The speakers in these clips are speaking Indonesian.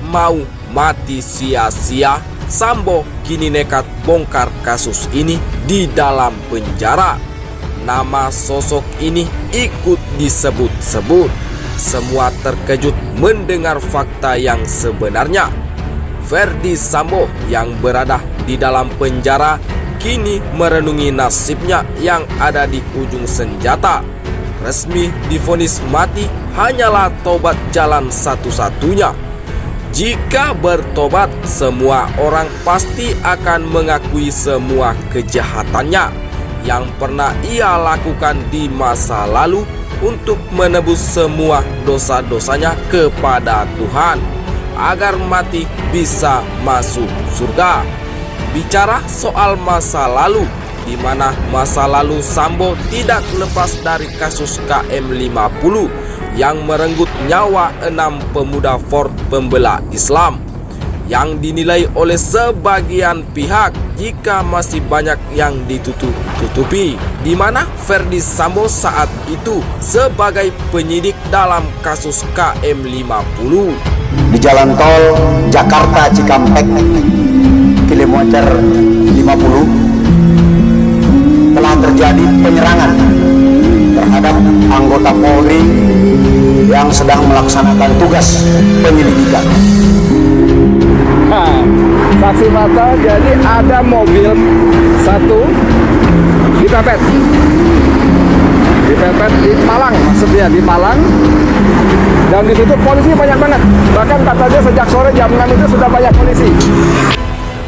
mau mati sia-sia, Sambo kini nekat bongkar kasus ini di dalam penjara. Nama sosok ini ikut disebut-sebut. Semua terkejut mendengar fakta yang sebenarnya. Ferdi Sambo yang berada di dalam penjara kini merenungi nasibnya yang ada di ujung senjata. Resmi divonis mati hanyalah tobat jalan satu-satunya. Jika bertobat, semua orang pasti akan mengakui semua kejahatannya yang pernah ia lakukan di masa lalu untuk menebus semua dosa-dosanya kepada Tuhan agar mati bisa masuk surga. Bicara soal masa lalu, di mana masa lalu Sambo tidak lepas dari kasus KM50 yang merenggut nyawa 6 pemuda Ford pembela Islam, yang dinilai oleh sebagian pihak jika masih banyak yang ditutup-tutupi, di mana Ferdi Sambo saat itu sebagai penyidik dalam kasus KM50. Di jalan tol Jakarta Cikampek kilometer 50 telah terjadi penyerangan terhadap anggota Polri yang sedang melaksanakan tugas penyelidikan. Nah, saksi mata, jadi ada mobil satu dipepet di Malang, maksudnya di Malang, dan di situ polisi banyak banget. Bahkan katanya sejak sore jam 6 itu sudah banyak polisi.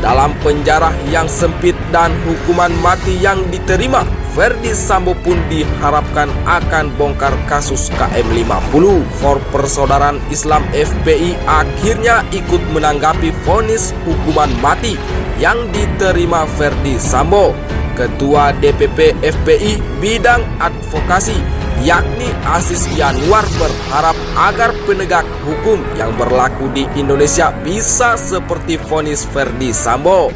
Dalam penjara yang sempit dan hukuman mati yang diterima, Ferdi Sambo pun diharapkan akan bongkar kasus KM50. For Persaudaraan Islam FPI akhirnya ikut menanggapi vonis hukuman mati yang diterima Ferdi Sambo. Ketua DPP FPI bidang advokasi yakni Aziz Yanuar berharap agar penegak hukum yang berlaku di Indonesia bisa seperti vonis Ferdi Sambo.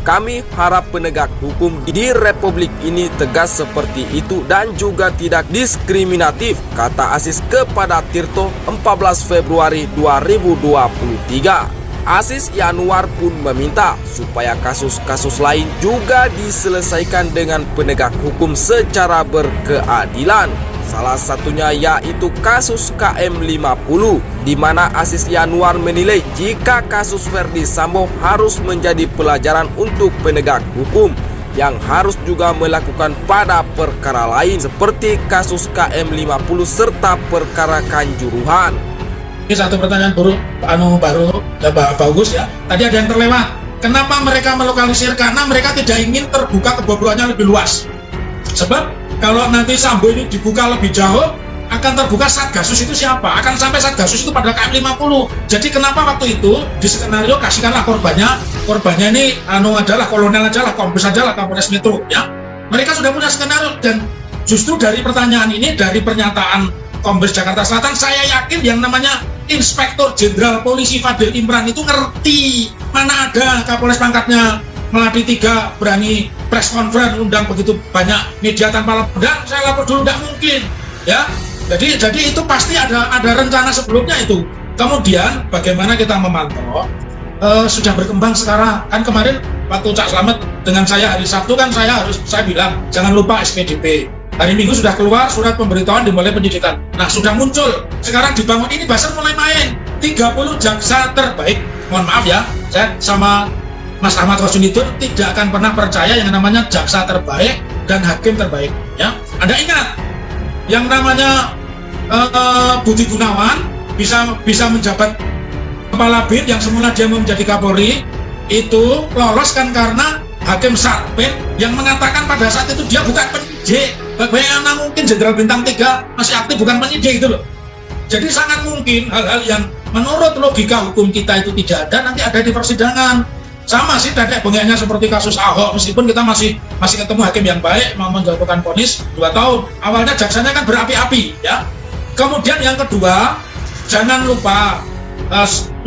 Kami harap penegak hukum di Republik ini tegas seperti itu dan juga tidak diskriminatif, kata Aziz kepada Tirto 14 Februari 2023. Aziz Yanuar pun meminta supaya kasus-kasus lain juga diselesaikan dengan penegak hukum secara berkeadilan. Salah satunya yaitu kasus KM50, di mana Aziz Yanuar menilai jika kasus Ferdi Sambo harus menjadi pelajaran untuk penegak hukum yang harus juga melakukan pada perkara lain seperti kasus KM50 serta perkara Kanjuruhan. Ini satu pertanyaan baru ya bagus ya. Tadi ada yang terlewat. Kenapa mereka melokalisir? Karena mereka tidak ingin terbuka kebobrokannya lebih luas. Sebab kalau nanti Sambo ini dibuka lebih jauh, akan terbuka Satgasus itu siapa? Akan sampai Satgasus itu pada KM50. Jadi kenapa waktu itu di skenario kasihkanlah korbannya ini adalah kolonel aja lah, kombes aja lah, Kapolres Metro ya. Mereka sudah punya skenario, dan justru dari pertanyaan ini, dari pernyataan Kombes Jakarta Selatan, saya yakin yang namanya Inspektur Jenderal Polisi Fadil Imran itu ngerti. Mana ada Kapolres pangkatnya Melati 3 berani press conference undang begitu banyak media tanpa lapor, saya lapor dulu, nggak mungkin ya. Jadi itu pasti ada rencana sebelumnya itu. Kemudian bagaimana kita memantau sudah berkembang sekarang. Kan kemarin waktu Cak Slamet dengan saya hari Sabtu kan saya bilang jangan lupa SPDP. Hari Minggu sudah keluar surat pemberitahuan dimulai penyidikan. Nah, sudah muncul. Sekarang dibangun ini buzzer mulai main. 30 jaksa terbaik. Mohon maaf ya, saya sama Mas Ahmad Rosun itu tidak akan pernah percaya yang namanya jaksa terbaik dan hakim terbaik ya. Anda ingat yang namanya Budi Gunawan bisa menjabat kepala BIN yang semula dia mau menjadi Kapolri, itu lolos kan karena hakim Sarpen yang mengatakan pada saat itu dia bukan penyidik. Bagaimana mungkin Jenderal Bintang 3 masih aktif bukan penyidik itu loh. Jadi sangat mungkin hal-hal yang menurut logika hukum kita itu tidak ada, nanti ada di persidangan. Sama sih dadek bengeknya seperti kasus Ahok, meskipun kita masih ketemu hakim yang baik mau menjatuhkan vonis 2 tahun. Awalnya jaksanya kan berapi-api ya. Kemudian yang kedua, jangan lupa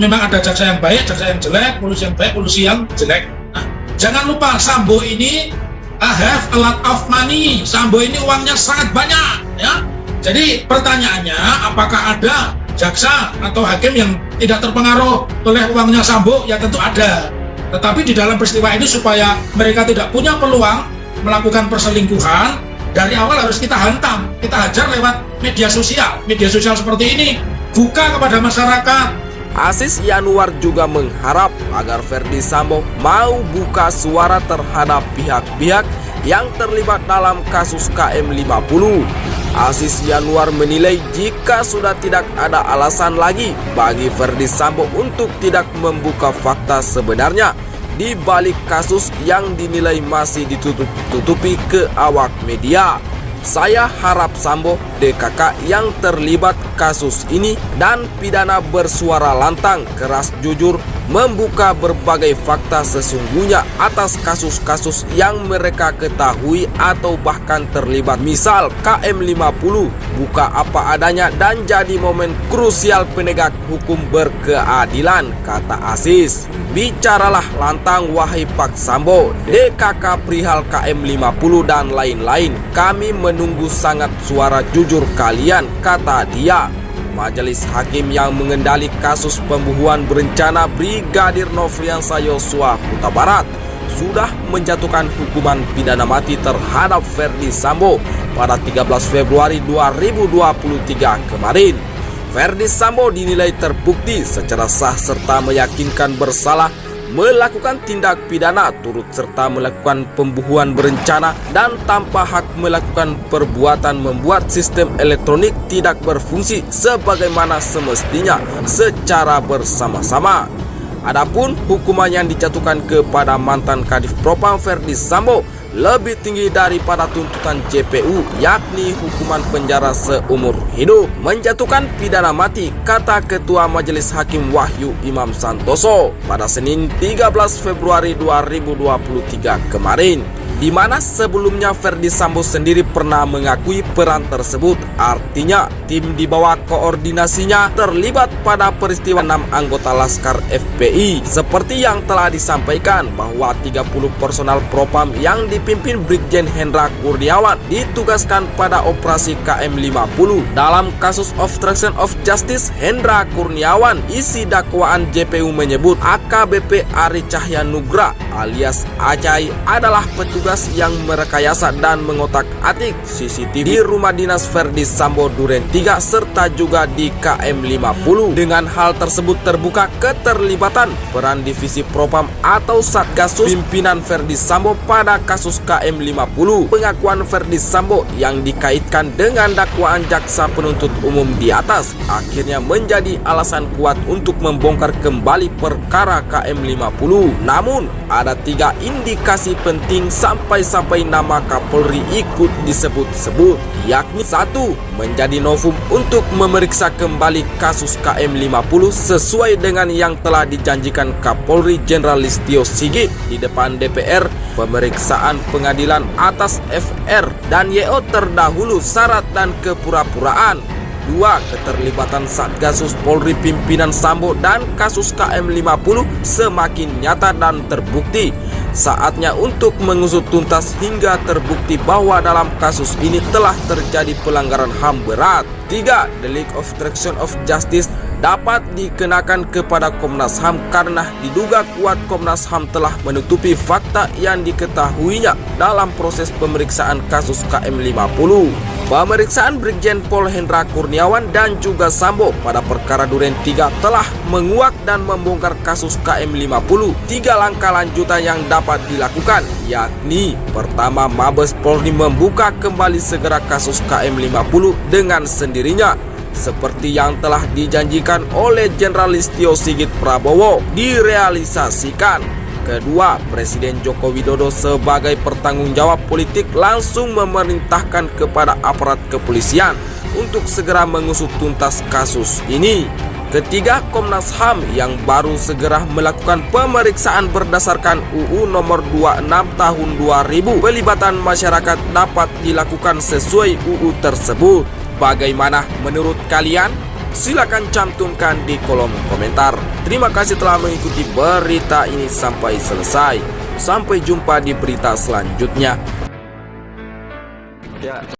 memang ada jaksa yang baik, jaksa yang jelek, polisi yang baik, polisi yang jelek. Nah, jangan lupa Sambo ini have a lot of money. Sambo ini uangnya sangat banyak ya. Jadi pertanyaannya, apakah ada jaksa atau hakim yang tidak terpengaruh oleh uangnya Sambo, ya tentu ada. Tetapi di dalam peristiwa ini supaya mereka tidak punya peluang melakukan perselingkuhan, dari awal harus kita hantam, kita hajar lewat media sosial. Media sosial seperti ini buka kepada masyarakat. Aziz Yanuar juga mengharap agar Ferdi Sambo mau buka suara terhadap pihak-pihak yang terlibat dalam kasus KM50. Aziz Yanuar menilai jika sudah tidak ada alasan lagi bagi Ferdi Sambo untuk tidak membuka fakta sebenarnya di balik kasus yang dinilai masih ditutupi ke awak media. Saya harap Sambo, DKK yang terlibat kasus ini dan pidana bersuara lantang, keras, jujur, membuka berbagai fakta sesungguhnya atas kasus-kasus yang mereka ketahui atau bahkan terlibat. Misal KM50, buka apa adanya dan jadi momen krusial penegak hukum berkeadilan, kata Aziz. Bicaralah lantang wahai Pak Sambo, DKK perihal KM50 dan lain-lain. Kami menunggu sangat suara jujur kalian, kata dia. Majelis Hakim yang mengendali kasus pembunuhan berencana Brigadir Nofriansah Yosua Huta Barat sudah menjatuhkan hukuman pidana mati terhadap Ferdi Sambo pada 13 Februari 2023 kemarin. Ferdi Sambo dinilai terbukti secara sah serta meyakinkan bersalah melakukan tindak pidana turut serta melakukan pembunuhan berencana dan tanpa hak melakukan perbuatan membuat sistem elektronik tidak berfungsi sebagaimana semestinya secara bersama-sama. Adapun hukuman yang dijatuhkan kepada mantan Kadif Propam Ferdi Sambo lebih tinggi daripada tuntutan JPU, yakni hukuman penjara seumur hidup. Menjatuhkan pidana mati, kata Ketua Majelis Hakim Wahyu Imam Santoso pada Senin 13 Februari 2023 kemarin, di mana sebelumnya Ferdi Sambo sendiri pernah mengakui peran tersebut. Artinya tim di bawah koordinasinya terlibat pada peristiwa 6 anggota Laskar FPI. Seperti yang telah disampaikan bahwa 30 personal Propam yang dipimpin Brigjen Hendra Kurniawan ditugaskan pada operasi KM50. Dalam kasus obstruction of justice Hendra Kurniawan, isi dakwaan JPU menyebut AKBP Ari Cahyanugra alias Acai adalah petugas yang merekayasa dan mengotak-atik CCTV di rumah dinas Ferdi Sambo Duren 3 serta juga di KM50. Dengan hal tersebut terbuka keterlibatan peran divisi Propam atau Satgasus pimpinan Ferdi Sambo pada kasus KM50. Pengakuan Ferdi Sambo yang dikaitkan dengan dakwaan jaksa penuntut umum di atas akhirnya menjadi alasan kuat untuk membongkar kembali perkara KM50. Namun ada 3 indikasi penting sampai nama Kapolri ikut disebut-sebut, yakni 1. Menjadi novum untuk memeriksa kembali kasus KM50 sesuai dengan yang telah dijanjikan Kapolri Jenderal Listio Sigit di depan DPR. Pemeriksaan pengadilan atas FR dan YO terdahulu syarat dan kepura-puraan. 2. Keterlibatan Satgasus Polri pimpinan Sambo dan kasus KM50 semakin nyata dan terbukti. Saatnya untuk mengusut tuntas hingga terbukti bahwa dalam kasus ini telah terjadi pelanggaran HAM berat. 3. Delik obstruction of justice dapat dikenakan kepada Komnas HAM karena diduga kuat Komnas HAM telah menutupi fakta yang diketahuinya dalam proses pemeriksaan kasus KM50. Pemeriksaan Brigjen Pol Hendra Kurniawan dan juga Sambo pada perkara Duren 3 telah menguak dan membongkar kasus KM50. 3 langkah lanjutan yang dapat dilakukan, yakni pertama, Mabes Polri membuka kembali segera kasus KM50 dengan sendirinya seperti yang telah dijanjikan oleh Jenderal Listio Sigit Prabowo direalisasikan. Kedua, Presiden Joko Widodo sebagai pertanggung jawab politik langsung memerintahkan kepada aparat kepolisian untuk segera mengusut tuntas kasus ini. Ketiga, Komnas HAM yang baru segera melakukan pemeriksaan berdasarkan UU nomor 26 tahun 2000. Pelibatan masyarakat dapat dilakukan sesuai UU tersebut. Bagaimana menurut kalian? Silakan cantumkan di kolom komentar. Terima kasih telah mengikuti berita ini sampai selesai. Sampai jumpa di berita selanjutnya.